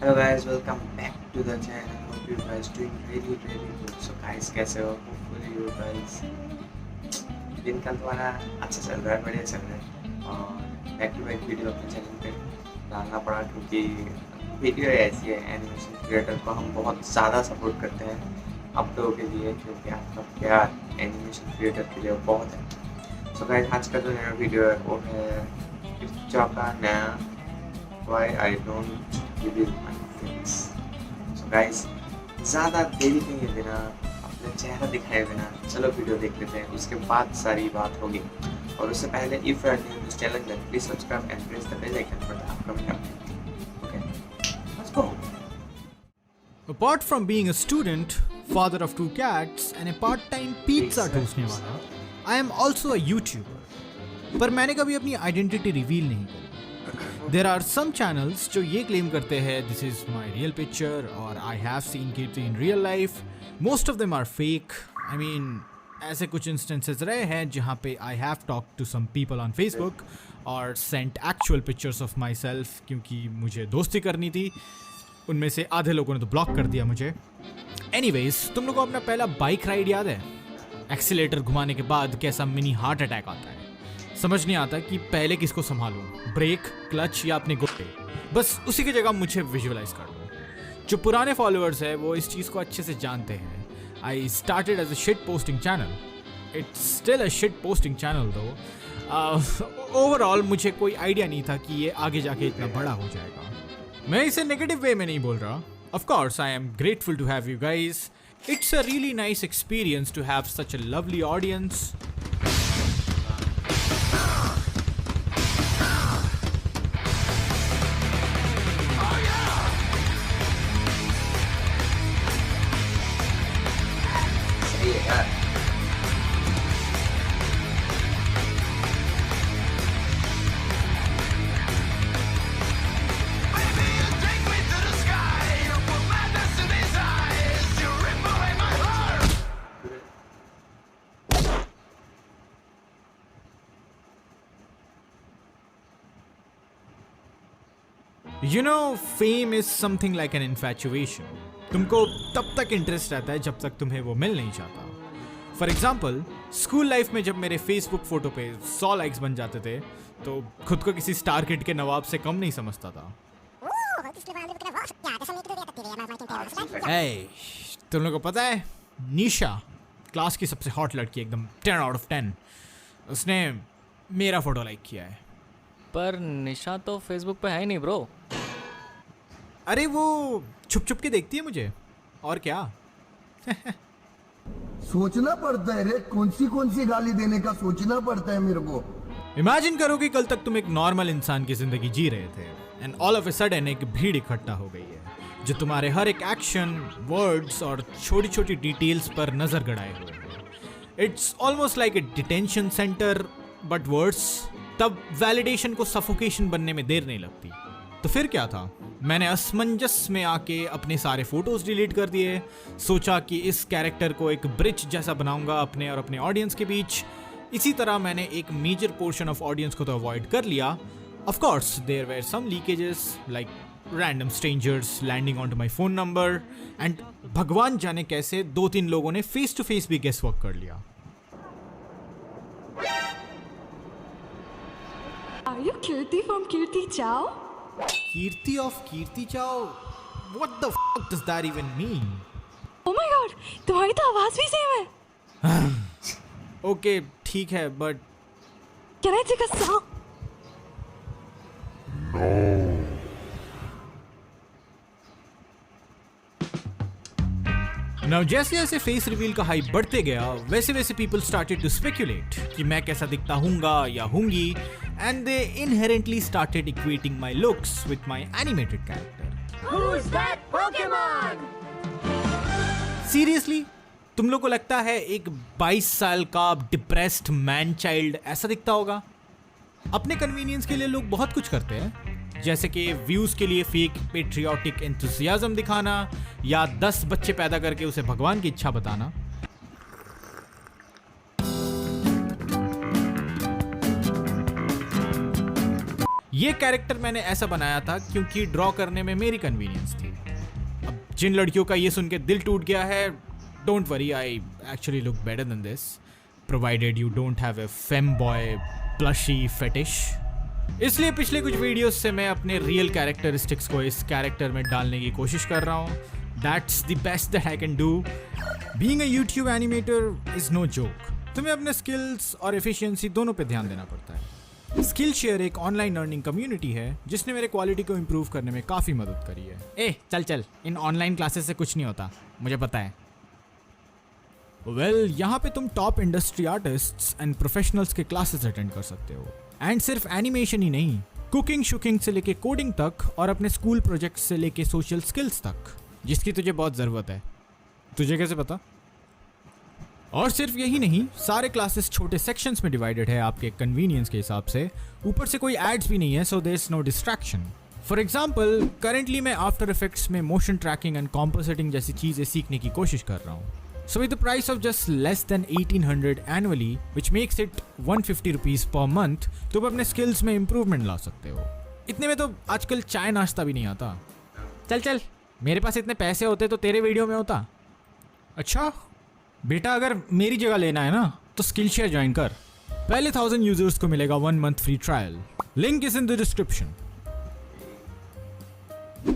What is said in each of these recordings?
Hello guys, welcome back to the channel. Hope you guys doing really good. So guys, कैसे हो? Hopefully you guys दिन कल तुम्हारा अच्छा चल रहा है, बढ़िया चल रहा है और बैक टू बैक वीडियो अपने चैनल पे डालना पड़ा क्योंकि वीडियो ऐसी है, एनिमेशन क्रिएटर को हम बहुत ज़्यादा सपोर्ट करते हैं आप लोगों के लिए क्योंकि आपका प्यार एनिमेशन क्रिएटर के लिए बहुत है। सो गाइस, आज का जो नया वीडियो है वो है टिकटॉक का नया Why I don't reveal my face. So guys, ज़्यादा देरी नहीं बिना अपने चेहरा दिखाए बिना चलो वीडियो देख लेते हैं, उसके बाद सारी बात होगी। और उससे पहले if you are new to this channel then please subscribe and press the bell icon for the upcoming update. Okay, let's go. Apart from being a student, father of 2 cats and a part-time pizza ठूसने वाला, I am also a YouTuber. पर मैंने कभी अपनी identity reveal नहीं करी। There are some channels जो ये claim करते हैं this is my real picture और I have seen Kirti in real life. Most of them are fake. I mean, ऐसे कुछ instances रहे हैं जहाँ पे I have talked to some people on Facebook और sent actual pictures of myself क्योंकि मुझे दोस्ती करनी थी। उनमें से आधे लोगों ने तो ब्लॉक कर दिया मुझे। Anyways, तुम लोगों को अपना पहला बाइक राइड याद है? एक्सीलेटर घुमाने के बाद कैसा मिनी हार्ट अटैक आता है। समझ नहीं आता कि पहले किसको संभालूं, ब्रेक, क्लच या अपने घुटने। बस उसी की जगह मुझे विजुअलाइज कर दो। जो पुराने फॉलोअर्स हैं वो इस चीज़ को अच्छे से जानते हैं। I started as a shit posting channel. It's still a shit posting channel too. Overall मुझे कोई आइडिया नहीं था कि ये आगे जाके इतना बड़ा हो जाएगा। मैं इसे नेगेटिव वे में नहीं बोल रहा। Of course I am grateful to have you guys. It's a really nice experience to have such a lovely audience. Yeah. You know, fame is something like an infatuation. तुमको तब तक interest रहता है जब तक तुम्हें वो मिल नहीं जाता। फॉर एग्जाम्पल, स्कूल लाइफ में जब मेरे फेसबुक फोटो पे 100 लाइक्स बन जाते थे तो खुद को किसी स्टार किड के नवाब से कम नहीं समझता था। Hey, तुम लोगों को पता है, निशा क्लास की सबसे हॉट लड़की, एकदम 10 out of 10, उसने मेरा फोटो लाइक किया है। पर निशा तो फेसबुक पे है ही नहीं ब्रो। अरे वो छुप छुप के देखती है मुझे, और क्या। सोचना पड़ता है रे, कौन सी गाली देने का सोचना पड़ता है मेरे को। इमेजिन करो कि कल तक तुम एक नॉर्मल इंसान की जिंदगी जी रहे थे and all of a sudden एक भीड़ इकट्ठा हो गई है जो तुम्हारे हर एक एक्शन, वर्ड्स और छोटी छोटी डिटेल्स पर नजर गड़ाए हुए है। It's almost like a detention centre but words. तब वैलिडेशन को सफोकेशन बनने में देर नहीं लगती। तो फिर क्या था, मैंने असमंजस में आके अपने सारे फोटोज डिलीट कर दिए। सोचा कि इस कैरेक्टर को एक ब्रिज जैसा बनाऊंगा अपने और अपने ऑडियंस के बीच। इसी तरह मैंने एक मेजर पोर्शन ऑफ ऑडियंस को तो अवॉइड कर लिया। Of course there were some leakages like random strangers landing on to my phone number and भगवान जाने कैसे 2-3 लोगों ने फेस टू फेस भी गेस वर्क कर लिया। Are you Kirti from Kirti Chow? Kirti of Kirti Chow? What the fuck does that even mean? Oh my god, तुम्हारी तो आवाज भी सेम है। ओके ठीक है but Can I take a song? Now जैसे जैसे फेस रिवील का हाइप बढ़ते गया वैसे वैसे पीपल स्टार्टेड टू स्पेक्युलेट कि मैं कैसा दिखता हूँगा या हूँगी and they inherently started equating my looks with my animated character. Who's that Pokemon? Seriously, तुम लोग को लगता है एक 22 साल का डिप्रेस्ड मैन चाइल्ड ऐसा दिखता होगा? अपने कन्वीनियंस के लिए लोग बहुत कुछ करते हैं, जैसे कि व्यूज के लिए फेक पेट्रियोटिक एंथुसियाज्म दिखाना या 10 बच्चे पैदा करके उसे भगवान की इच्छा बताना। ये कैरेक्टर मैंने ऐसा बनाया था क्योंकि ड्रॉ करने में मेरी कन्वीनियंस थी। अब जिन लड़कियों का ये सुन के दिल टूट गया है, don't worry, I actually look better than this, provided you don't have a femboy plushie fetish. इसलिए पिछले कुछ वीडियोस से मैं अपने रियल कैरेक्टरिस्टिक्स को इस कैरेक्टर में डालने की कोशिश कर रहा हूँ। That's the best that I can do. Being a YouTube animator is no joke. तुम्हें अपने स्किल्स और एफिशिएंसी दोनों पे ध्यान देना पड़ता है। स्किल शेयर एक ऑनलाइन लर्निंग कम्युनिटी है जिसने मेरे क्वालिटी को इम्प्रूव करने में काफ़ी मदद करी है। ए चल, इन ऑनलाइन क्लासेस से कुछ नहीं होता, मुझे पता है। यहाँ पे तुम top industry artists and professionals के क्लासेस अटेंड कर सकते हो। एंड सिर्फ एनिमेशन ही नहीं, कुकिंग शुकिंग से लेके कोडिंग तक और अपने स्कूल प्रोजेक्ट्स से लेके सोशल स्किल्स तक, जिसकी तुझे बहुत ज़रूरत है। तुझे कैसे पता? और सिर्फ यही नहीं, सारे क्लासेस छोटे सेक्शंस में डिवाइडेड है आपके कन्वीनियंस के हिसाब से। ऊपर से कोई एड्स भी नहीं है, so there is no distraction. For example, currently मैं आफ्टर इफेक्ट्स में मोशन ट्रैकिंग एंड कॉम्पोजिटिंग जैसी चीज़ें सीखने की कोशिश कर रहा हूँ। So with the price of just less than 1800 annually, which makes it 150 rupees per month, तुम अपने skills में improvement ला सकते हो। इतने में तो आजकल चाय नाश्ता भी नहीं आता। चल, मेरे पास इतने पैसे होते तो तेरे वीडियो में होता। अच्छा बेटा, अगर मेरी जगह लेना है ना तो स्किल शेयर ज्वाइन कर। पहले 1000 यूजर्स को मिलेगा 1 month free trial. Link is in the description.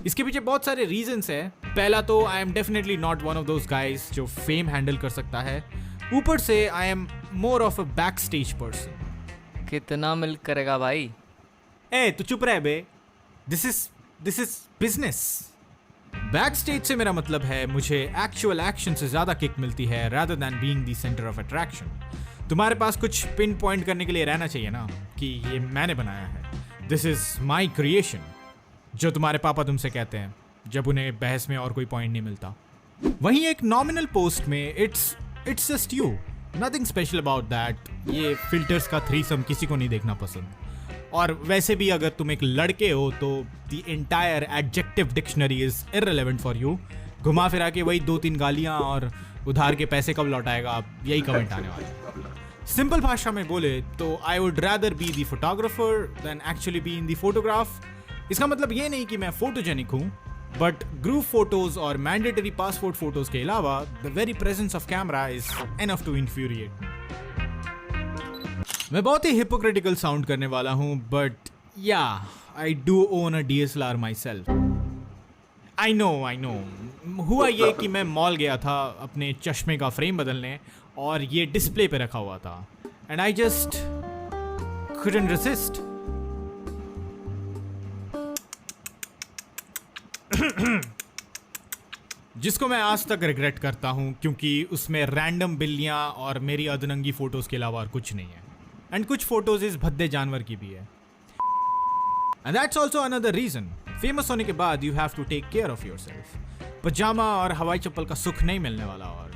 इसके पीछे बहुत सारे रीजंस है। पहला तो I am definitely not one of those guys जो फेम हैंडल कर सकता है। ऊपर से I am more of a back stage person. कितना मिल करेगा भाई? ए तू चुप रहे बे, this is business. Back stage से मेरा मतलब है मुझे एक्चुअल एक्शन से ज्यादा किक मिलती है rather than being the centre of attraction. तुम्हारे पास कुछ पिन पॉइंट करने के लिए रहना चाहिए ना कि ये मैंने बनाया है, दिस इज माई क्रिएशन, जो तुम्हारे पापा तुमसे कहते हैं जब उन्हें बहस में और कोई पॉइंट नहीं मिलता। वहीं एक नॉमिनल पोस्ट में it's just you, nothing special about that. ये फिल्टर्स का थ्रीसम किसी को नहीं देखना पसंद। और वैसे भी अगर तुम एक लड़के हो तो the entire adjective dictionary is irrelevant for you. घुमा फिरा के वही 2-3 गालियां और उधार के पैसे कब लौटाएगा, यही कमेंट आने वाले। सिंपल भाषा में बोले तो I would rather be the photographer than actually be in the photograph. इसका मतलब ये नहीं कि मैं फोटोजेनिक हूँ, बट ग्रुप फोटोज और मैंडेटरी पासपोर्ट फोटोज के अलावा the very presence of camera is enough to infuriate me. मैं बहुत ही हिपोक्रिटिकल साउंड करने वाला हूँ, बट या I do own a DSLR my self. I know हुआ ये कि मैं मॉल गया था अपने चश्मे का फ्रेम बदलने और ये डिस्प्ले पे रखा हुआ था and I just couldn't resist। जिसको मैं आज तक रिग्रेट करता हूं क्योंकि उसमें रैंडम बिल्लियां और मेरी अधनंगी फोटोज के अलावा और कुछ नहीं है। एंड कुछ फोटोज इस भद्दे जानवर की भी है। And that's also another reason, famous होने के बाद you have to take care of yourself. पजामा और हवाई चप्पल का सुख नहीं मिलने वाला। और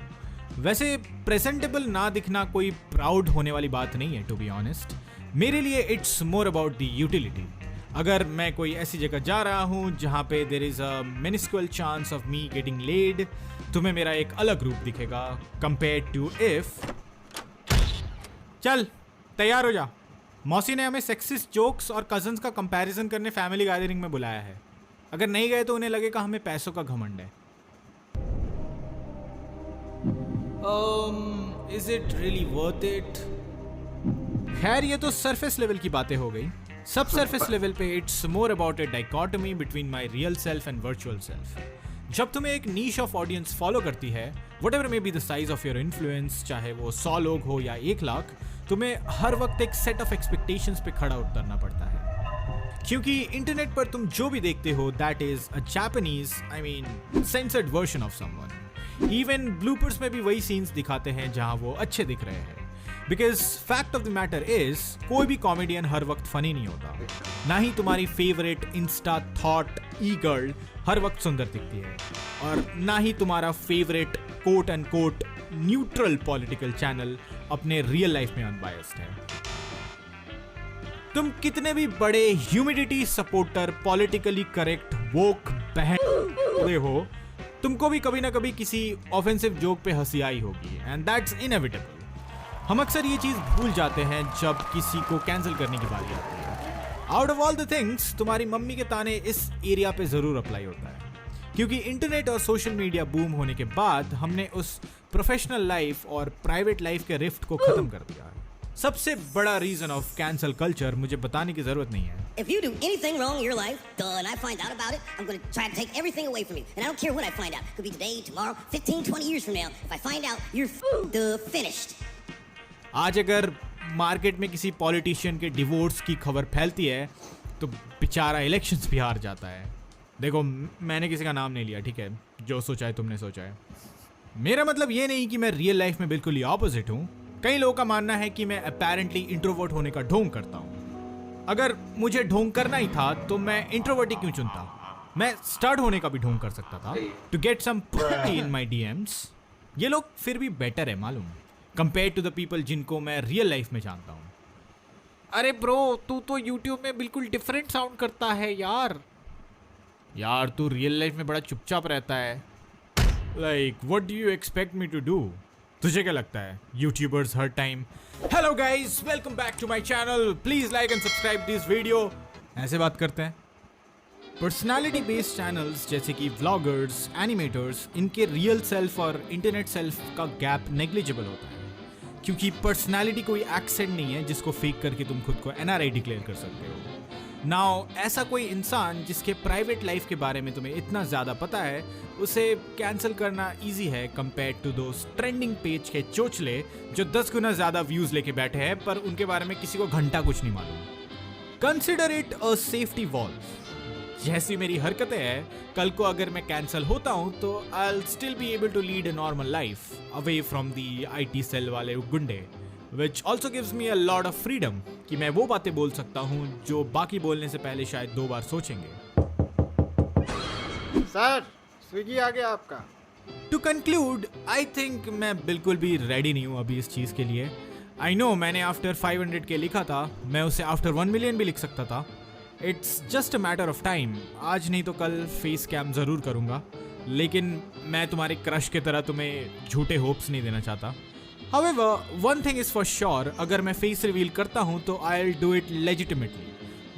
वैसे प्रेजेंटेबल ना दिखना कोई प्राउड होने वाली बात नहीं है, टू बी ऑनेस्ट। मेरे लिए it's more about the utility. अगर मैं कोई ऐसी जगह जा रहा हूँ जहाँ पे there is a minuscule chance of me getting laid, तुम्हें मेरा एक अलग रूप दिखेगा कंपेयर टू इफ। चल तैयार हो जा, मौसी ने हमें सेक्सिस्ट जोक्स और कजन्स का कंपैरिजन करने फैमिली गैदरिंग में बुलाया है। अगर नहीं गए तो उन्हें लगेगा हमें पैसों का घमंड है। Is it really worth it? खैर ये तो सरफेस लेवल की बातें हो गई। सब सरफेस लेवल पे it's more about A dichotomy between my real self and virtual self. जब तुम्हें एक नीश ऑफ ऑडियंस फॉलो करती है, whatever may be the size of your influence, चाहे वो 100 लोग हो या 1 लाख, तुम्हें हर वक्त एक सेट ऑफ एक्सपेक्टेशंस पे खड़ा उतरना पड़ता है। क्योंकि इंटरनेट पर तुम जो भी देखते हो that is a Japanese, I mean censored version of someone. Even bloopers में भी वही सीन्स दिखाते हैं जहां वो अच्छे दिख रहे हैं। Because fact of the matter is, कोई भी कॉमेडियन हर वक्त फनी नहीं होता। ना ही तुम्हारी favourite insta thot e girl हर वक्त सुंदर दिखती है, और ना ही तुम्हारा favourite quote and quote neutral political channel अपने रियल लाइफ में अनबायस्ड है। तुम कितने भी बड़े humidity supporter, politically correct woke बहन हो, तुमको भी कभी ना कभी किसी ऑफेंसिव जोक पे हंसी आई होगी, एंड दैट्स इनएविटेबल। हम अक्सर ये चीज भूल जाते हैं जब किसी को कैंसिल करने की बारी आती है। Out of all the things तुम्हारी मम्मी के ताने इस एरिया पे जरूर अप्लाई होता है, क्योंकि इंटरनेट और सोशल मीडिया बूम होने के बाद हमने उस प्रोफेशनल लाइफ और प्राइवेट लाइफ के रिफ्ट को खत्म कर दिया है। सबसे बड़ा रीजन ऑफ कैंसल कल्चर मुझे बताने की जरूरत नहीं है। If you do anything wrong in your life, and I find out about it, I'm going to try to take everything away from you. And I don't care when I find out. Could be today, tomorrow, 15, 20 years from now. If I find out, you're finished. आज अगर market में किसी politician के divorce की खबर फैलती है तो बेचारा इलेक्शंस भी हार जाता है। देखो, मैंने किसी का नाम नहीं लिया, ठीक है? जो सोचा है तुमने सोचा है। मेरा मतलब ये नहीं कि मैं रियल लाइफ में बिल्कुल ही ऑपोजिट हूँ। कई लोगों का मानना है कि मैं अपेरेंटली इंट्रोवर्ट होने का ढोंग करता हूँ। अगर मुझे ढोंग करना ही था तो मैं इंट्रोवर्ट ही क्यों चुनता? मैं स्टार्ट होने का भी ढोंग कर सकता था, to get some in my DMs. ये लोग फिर भी बेटर है मालूम, कंपेयर टू द पीपल जिनको मैं रियल लाइफ में जानता हूँ। अरे ब्रो, तू तो यूट्यूब में बिल्कुल डिफरेंट साउंड करता है यार। यार तू रियल लाइफ में बड़ा चुपचाप रहता है। Like what do you expect me to do? तुझे क्या लगता है यूट्यूबर्स हर time hello guys welcome back to my channel, please like and subscribe this video ऐसे बात करते हैं? पर्सनालिटी बेस्ड चैनल्स जैसे कि व्लॉगर्स, एनिमेटर्स, इनके रियल सेल्फ और इंटरनेट सेल्फ का गैप नेग्लिजिबल होता है, क्योंकि पर्सनालिटी कोई एक्सेंट नहीं है जिसको फेक करके तुम खुद को एनआरआई डिक्लेयर कर सकते हो। नाउ ऐसा कोई इंसान जिसके प्राइवेट लाइफ के बारे में तुम्हें इतना ज़्यादा पता है, उसे कैंसिल करना इजी है compare to those trending page के चोचले जो 10 गुना ज़्यादा व्यूज़ लेके बैठे हैं पर उनके बारे में किसी को घंटा कुछ नहीं मालूम। Consider it a safety wall. जैसी मेरी हरकतें हैं, कल को अगर मैं कैंसिल होता हूँ तो I will still be able to lead a normal life away from the IT cell वाले गुंडे, which also gives me a lot of freedom कि मैं वो बातें बोल सकता हूँ जो बाकी बोलने से पहले शायद 2 बार सोचेंगे। सर, स्विगी आ गया आपका। टू कंक्लूड, आई थिंक मैं बिल्कुल भी रेडी नहीं हूँ अभी इस चीज़ के लिए। आई नो मैंने आफ्टर 500K लिखा था, मैं उसे आफ्टर 1 मिलियन भी लिख सकता था। It's just a matter of time. आज नहीं तो कल फेस कैम ज़रूर करूँगा, लेकिन मैं तुम्हारे क्रश की तरह तुम्हें झूठे होप्स नहीं देना चाहता। However, one thing is for sure, अगर मैं फेस रिवील करता हूँ तो I'll do it legitimately,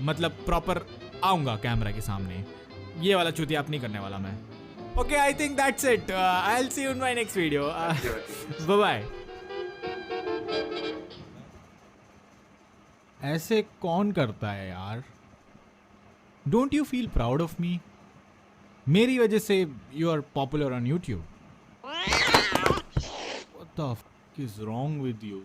मतलब प्रॉपर आऊँगा कैमरा के सामने। ये वाला चूतियाप नहीं करने वाला मैं। Okay, I think that's it. I'll see you in my next video. Bye bye. ऐसे कौन करता है यार? Don't you feel proud of me? मेरी वजह से you are popular on YouTube. What the f is wrong with you?